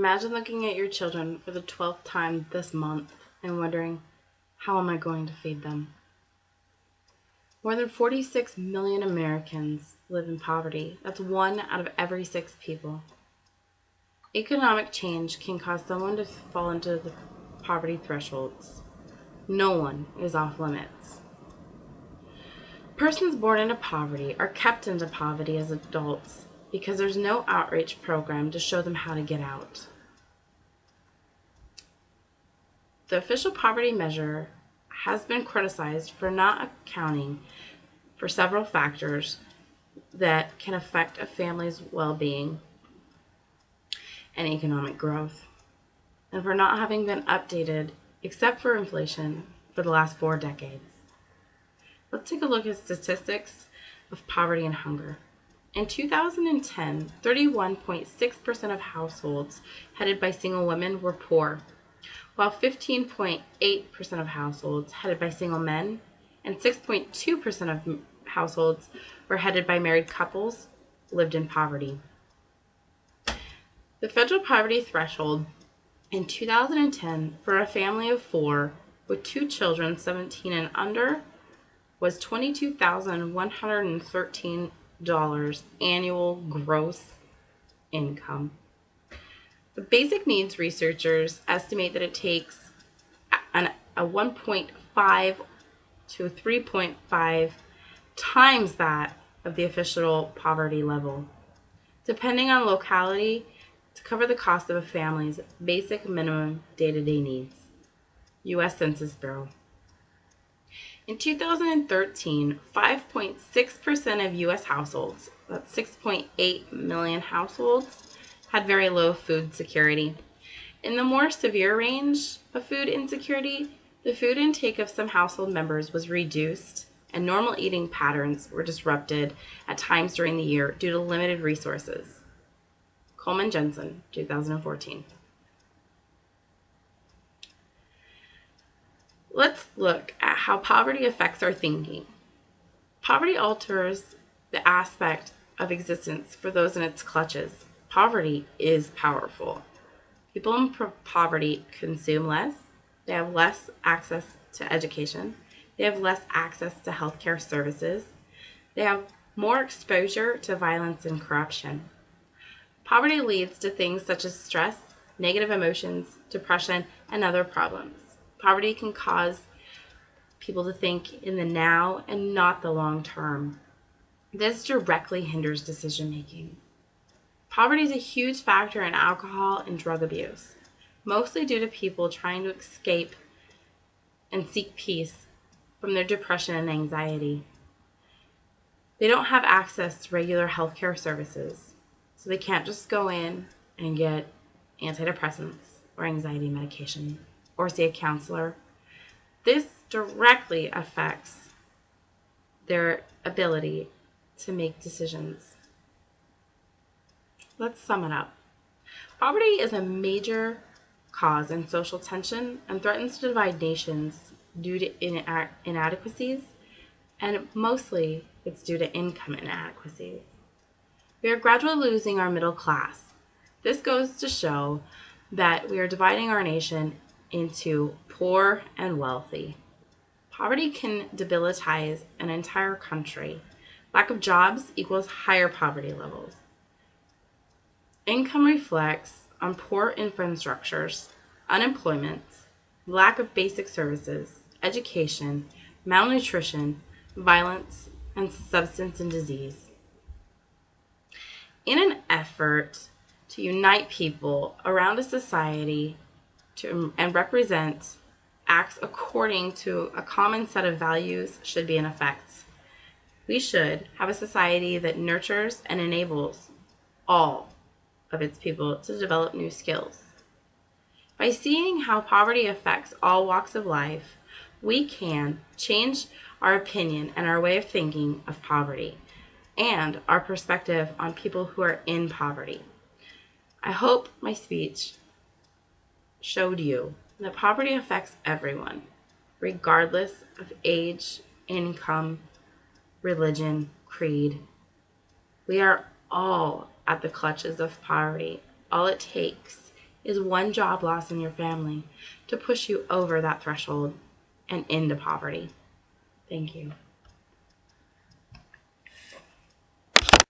Imagine looking at your children for the 12th time this month and wondering, how am I going to feed them? More than 46 million Americans live in poverty. That's 1 out of every 6 people. Economic change can cause someone to fall into the poverty thresholds. No one is off limits. Persons born into poverty are kept into poverty as adults because there's no outreach program to show them how to get out. The official poverty measure has been criticized for not accounting for several factors that can affect a family's well-being and economic growth, and for not having been updated, except for inflation, for the last 4 decades. Let's take a look at statistics of poverty and hunger. In 2010, 31.6% of households headed by single women were poor, while 15.8% of households headed by single men and 6.2% of households were headed by married couples lived in poverty. The federal poverty threshold in 2010 for a family of 4 with 2 children 17 and under was $22,113 annual gross income. The basic needs researchers estimate that it takes a 1.5 to 3.5 times that of the official poverty level, depending on locality, to cover the cost of a family's basic minimum day-to-day needs. U.S. Census Bureau. In 2013, 5.6% of U.S. households, that's 6.8 million households, had very low food security. In the more severe range of food insecurity, the food intake of some household members was reduced and normal eating patterns were disrupted at times during the year due to limited resources. Coleman Jensen, 2014. Let's look at how poverty affects our thinking. Poverty alters the aspect of existence for those in its clutches. Poverty is powerful. People in poverty consume less, they have less access to education, they have less access to healthcare services, they have more exposure to violence and corruption. Poverty leads to things such as stress, negative emotions, depression, and other problems. Poverty can cause people to think in the now and not the long term. This directly hinders decision making. Poverty is a huge factor in alcohol and drug abuse, mostly due to people trying to escape and seek peace from their depression and anxiety. They don't have access to regular healthcare services, so they can't just go in and get antidepressants or anxiety medication or see a counselor. This directly affects their ability to make decisions. Let's sum it up. Poverty is a major cause in social tension and threatens to divide nations due to inadequacies, and mostly it's due to income inadequacies. We are gradually losing our middle class. This goes to show that we are dividing our nation into poor and wealthy. Poverty can debilitate an entire country. Lack of jobs equals higher poverty levels. Income reflects on poor infrastructures, unemployment, lack of basic services, education, malnutrition, violence, and substance and disease. In an effort to unite people around a society and represent acts according to a common set of values should be in effect. We should have a society that nurtures and enables all of its people to develop new skills. By seeing how poverty affects all walks of life, we can change our opinion and our way of thinking of poverty and our perspective on people who are in poverty. I hope my speech showed you that poverty affects everyone, regardless of age, income, religion, creed. We are all at the clutches of poverty. All it takes is one job loss in your family to push you over that threshold and into poverty. Thank you.